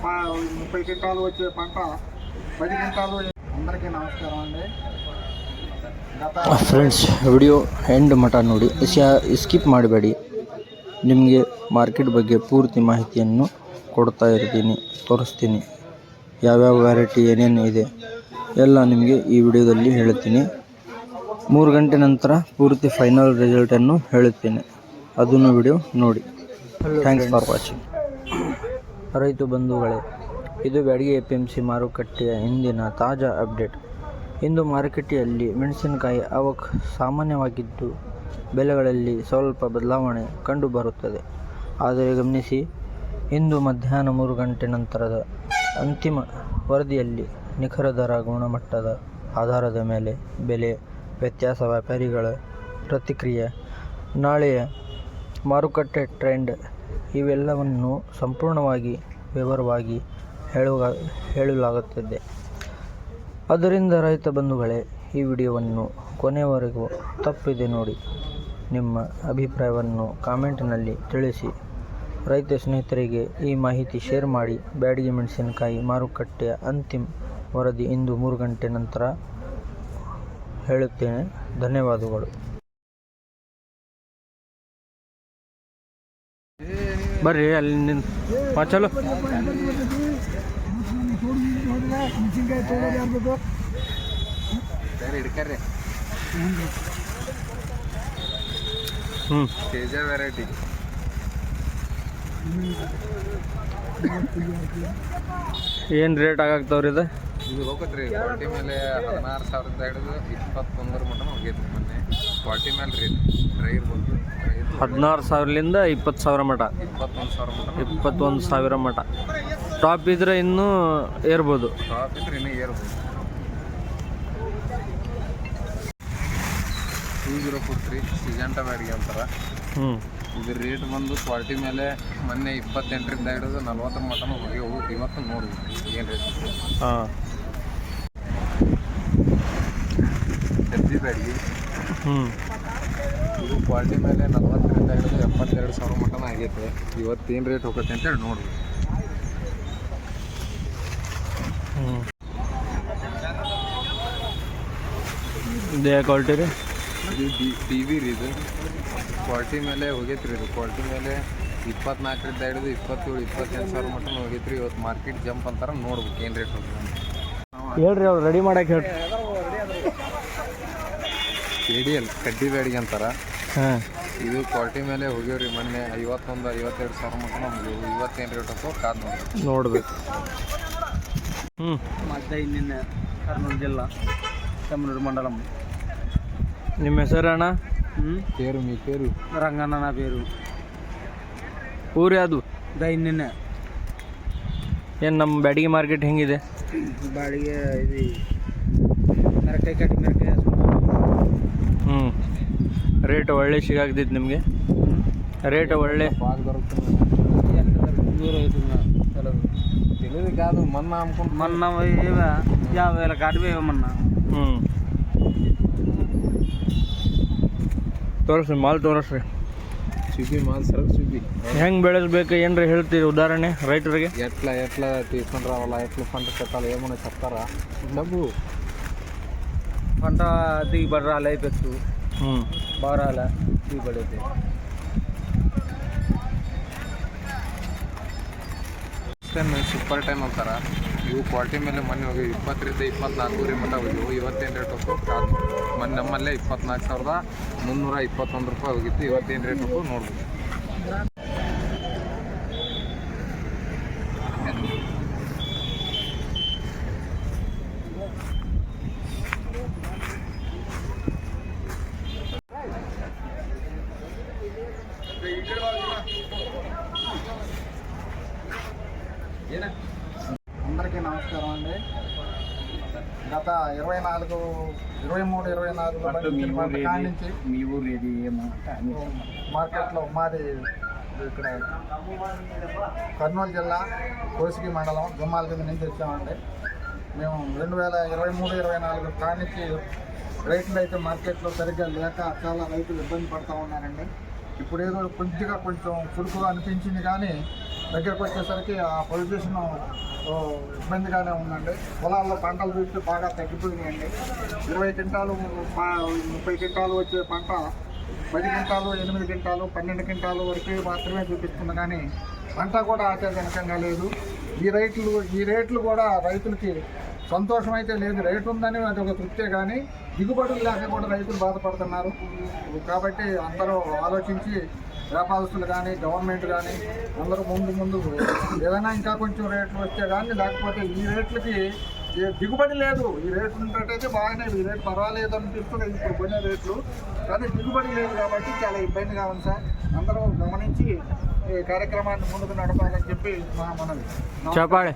30 quintal వచ్చే పంట 10 quintal. అందరికీ నమస్కారం అండి. ಫ್ರೆಂಡ್ಸ್, ವಿಡಿಯೋ ಎಂಡ್ ಮಟ ನೋಡಿ, ಸ್ಕಿಪ್ ಮಾಡಬೇಡಿ. ನಿಮಗೆ ಮಾರ್ಕೆಟ್ ಬಗ್ಗೆ ಪೂರ್ತಿ ಮಾಹಿತಿಯನ್ನು ಕೊಡ್ತಾ ಇರ್ತೀನಿ, ತೋರಿಸ್ತೀನಿ. ಯಾವ್ಯಾವ ವೆರೈಟಿ ಏನೇನು ಇದೆ ಎಲ್ಲ ನಿಮಗೆ ಈ ವಿಡಿಯೋದಲ್ಲಿ ಹೇಳ್ತೀನಿ. 3 ಗಂಟೆ ನಂತರ ಪೂರ್ತಿ ಫೈನಲ್ ರಿಸಲ್ಟನ್ನು ಹೇಳುತ್ತೇನೆ, ಅದನ್ನು ವಿಡಿಯೋ ನೋಡಿ. Thanks for watching. ರೈತ ಬಂಧುಗಳೇ, ಇದು ಬ್ಯಾಡಗಿ APMC ಮಾರುಕಟ್ಟೆಯ ಇಂದಿನ ತಾಜಾ ಅಪ್ಡೇಟ್. ಇಂದು ಮಾರುಕಟ್ಟೆಯಲ್ಲಿ ಮೆಣಸಿನಕಾಯಿ ಅವಕ್ ಸಾಮಾನ್ಯವಾಗಿದ್ದು ಬೆಲೆಗಳಲ್ಲಿ ಸ್ವಲ್ಪ ಬದಲಾವಣೆ ಕಂಡುಬರುತ್ತದೆ. ಆದರೆ ಗಮನಿಸಿ, ಇಂದು ಮಧ್ಯಾಹ್ನ 3 ಗಂಟೆ ನಂತರದ ಅಂತಿಮ ವರದಿಯಲ್ಲಿ ನಿಖರ ದರ, ಗುಣಮಟ್ಟದ ಆಧಾರದ ಮೇಲೆ ಬೆಲೆ ವ್ಯತ್ಯಾಸ, ವ್ಯಾಪಾರಿಗಳ ಪ್ರತಿಕ್ರಿಯೆ, ನಾಳೆಯ ಮಾರುಕಟ್ಟೆ ಟ್ರೆಂಡ್ ಇವೆಲ್ಲವನ್ನು ಸಂಪೂರ್ಣವಾಗಿ ವಿವರವಾಗಿ ಹೇಳಲಾಗುತ್ತದೆ. ಆದ್ದರಿಂದ ರೈತ ಬಂಧುಗಳೇ, ಈ ವಿಡಿಯೋವನ್ನು ಕೊನೆಯವರೆಗೂ ತಪ್ಪದೆ ನೋಡಿ. ನಿಮ್ಮ ಅಭಿಪ್ರಾಯವನ್ನು ಕಾಮೆಂಟ್ನಲ್ಲಿ ತಿಳಿಸಿ. ರೈತ ಸ್ನೇಹಿತರಿಗೆ ಈ ಮಾಹಿತಿ ಶೇರ್ ಮಾಡಿ. ಬ್ಯಾಡಗಿ ಮೆಣಸಿನಕಾಯಿ ಮಾರುಕಟ್ಟೆಯ ಅಂತಿಮ ವರದಿ ಇಂದು 3 ಗಂಟೆ ನಂತರ ಹೇಳುತ್ತೇನೆ. ಧನ್ಯವಾದಗಳು. ಬರ್ರಿ ಅಲ್ಲಿ ಚಲೋ. ತೇಜ ವೆರೈಟಿ ಏನು ರೇಟ್ ಆಗಾಗ್ತಾವ್ರಿ ಇದು? ಇದು ಹೋಗತ್ರಿ ಕ್ವಾಲಿಟಿ ಮೇಲೆ 16,000 ಹಿಡಿದು 21,000 ಮಟ್ಟ ಹೋಗೈತ್ರಿ. ಮೊನ್ನೆ ಕ್ವಾಲಿಟಿ ಮೇಲೆ ರೇಟ್ ಡ್ರೈ ಇರ್ಬೋದು. 16,000ರಿಂದ 20,000 ಮಟ. 21,000 ಮಟ. ಟಾಪ್ ಇದ್ರೆ ಇನ್ನೂ ಏರ್ಬೋದು. ಟಾಪ್ ಇದ್ರೆ ಇನ್ನೂ ಏರ್ಬೋದು. 204 ಸಿಜೆಂಟಾ ಬ್ಯಾಡಗಿ ಅಂತಾರ. ಇದು ರೇಟ್ ಬಂದು ಕ್ವಾಲಿಟಿ ಮೇಲೆ ಮೊನ್ನೆ 28ರಿಂದ ಹಿಡಿದು 40 ಮಟನೂ ಹೋಗ್ಯವು. ಇವತ್ತು ನೋಡ್ಬೋದು ಏನು ರೇಟ್. ಹೆಜ್ಜಿ ಬ್ಯಾಡಗಿ ಇದು ಕ್ವಾಲಿಟಿ ಮೇಲೆ 40ರಿಂದ ಹಿಡಿದು 72,000 ಮಟನ ಆಗೈತೆ. ಇವತ್ತು ಏನು ರೇಟ್ ಹೋಗುತ್ತೆ ಅಂತೇಳಿ ನೋಡ್ಬೋದು. ಇದೇ ಕ್ವಾಲಿಟಿ ರೀ. ಇದು TV ರೀ. ಇದು ಕ್ವಾಲಿಟಿ ಮೇಲೆ ಹೋಗೈತ್ರಿ. ಇದು ಕ್ವಾಲಿಟಿ ಮೇಲೆ 24ರಿಂದ ಹಿಡಿದು 27-28,000 ಮಟನ ಹೋಗೈತ್ರಿ. ಇವತ್ತು ಮಾರ್ಕೆಟ್ ಜಂಪ್ ಅಂತಾರ. ನೋಡ್ಬೇಕು ಏನು ರೇಟ್ ಹೋಗುತ್ತೆ ಹೇಳ್ರಿ. ಅವ್ರು ರೆಡಿ ಮಾಡಕ್ಕೆ ಹೇಳ್ರಿ. KDL ಕಡ್ಡಿ ಬ್ಯಾಡಗಿ ಅಂತಾರ. ಇದು ಕ್ವಾಲಿಟಿ ಮೇಲೆ ಹೋಗ್ಯವ್ರಿ. ಮೊನ್ನೆ 51-52,000 ಮಟನ ಹೋಗ್ಯವು. ಇವತ್ತೇನು ರೇಟ್ ಹೋಗೋ ಕಾದು ನೋಡ್ಬೇಕು. ಮತ್ತೆ ಇನ್ನಿನ್ನ ಕರ್ನೂಲು ಜಿಲ್ಲಾ ತಮ್ಮನೂರು ಮಂಡಲಂ. ನಿಮ್ಮ ಹೆಸರು ಅಣ್ಣ? పేరు మీ పేరు? రంగన్న నా పేరు. ಊರು ಯಾವುದು? ದೈನ್ಯನ. ಏನು ನಮ್ಮ ಬ್ಯಾಡಗಿ ಮಾರ್ಕೆಟ್ ಹೆಂಗಿದೆ? ಬಾಡಿಗೆ ಇದು ಮೆರಕಾಯಿ ಕಟ್ಟಿ ಮೆರಕಾಯಿ. ರೇಟ್ ಒಳ್ಳೆ ಸಿಗಾಗ್ತೈತಿ ನಿಮಗೆ? ರೇಟ್ ಒಳ್ಳೆ తెలియదు కాదు. మొన్న మొన్న యాభై వేల కాటివే మొన్న. ತೋರಿಸ್ರಿ, ಮಾಲ್ ತೋರಿಸ್ರಿ. చూపి మాల్ సరుకు చూపి. ಹೆಂಗೆ ಬೆಳೆಸ್ಬೇಕು ಏನ್ರಿ ಹೇಳ್ತೀರಿ ಉದಾಹರಣೆ ರೈತರಿಗೆ? ఎట్లా తీసుకుని రావాలా, ఎట్లా పంట పెట్టాలి ఏమన్నా చెప్తారా? డబ్బు పంట దిగుబడి రాలే, పెట్టు బాగా రాలే దిగుబడి అయితే. ಸೂಪರ್ ಟೈಮ್ ಅಂತಾರ. ಇವು ಕ್ವಾಲಿಟಿ ಮೇಲೆ ಮೊನ್ನೆ ಹೋಗಿ 20-24 ಮಟ್ಟ ಹೋಗಿವು. ಇವತ್ತೇನು ರೇಟ್ ಹೋಗೋ ಕಾದು. ಮೊನ್ನೆ ನಮ್ಮಲ್ಲೇ 24,321 ರೂಪಾಯಿ ಹೋಗಿತ್ತು. ಇವತ್ತೇನು ರೇಟ್ ಹೋಗೋ ನೋಡ್ಬೋದು. అందరికీ నమస్కారం అండి. గత 23-24 నుంచి మీ ఊరు ఏది మార్కెట్లో మాది ఇక్కడ కర్నూలు జిల్లా కోసిగి మండలం జమ్మాల కింద నుంచి వచ్చామండి. మేము 2023-24 కానించి రైతులు అయితే మార్కెట్లో సరిగ్గా లేక చాలా రైతులు ఇబ్బంది పడుతూ ఉన్నారండి. ఇప్పుడు ఏదో కొంచెం చురుకుగా అనిపించింది, కానీ దగ్గరకు వచ్చేసరికి ఆ పొజిషన్ ఇబ్బందిగానే ఉందండి. పొలాల్లో పంటలు చూస్తే బాగా తగ్గిపోయినాయండి. 20 క్వింటాలు 30 క్వింటాలు వచ్చే పంట 10 క్వింటాలు 8 క్వింటాలు 12 క్వింటాలు వరకు మాత్రమే చూపిస్తుంది, కానీ పంట కూడా ఆశాజనకంగా లేదు. ఈ రేట్లు కూడా రైతులకి సంతోషం అయితే లేదు. రేటు ఉందని అది ఒక తృప్తే, కానీ దిగుబడులు లేక కూడా రైతులు బాధపడుతున్నారు. కాబట్టి అందరూ ఆలోచించి వ్యాపారస్తులు కానీ గవర్నమెంట్ కానీ అందరూ ముందు ఏదైనా ఇంకా కొంచెం రేట్లు వస్తే కానీ, లేకపోతే ఈ రేట్లకి దిగుబడి లేదు. ఈ రేట్లు ఉన్నట్టయితే బాగానే, ఈ రేటు పర్వాలేదు అనిపిస్తుంది ఇప్పుడు కొనే రేట్లు, కానీ దిగుబడి లేదు కాబట్టి చాలా ఇబ్బందిగా ఉంది సార్. అందరూ గమనించి ఈ కార్యక్రమాన్ని ముందుకు నడపాలని చెప్పి మా మనవి. చెప్పండి.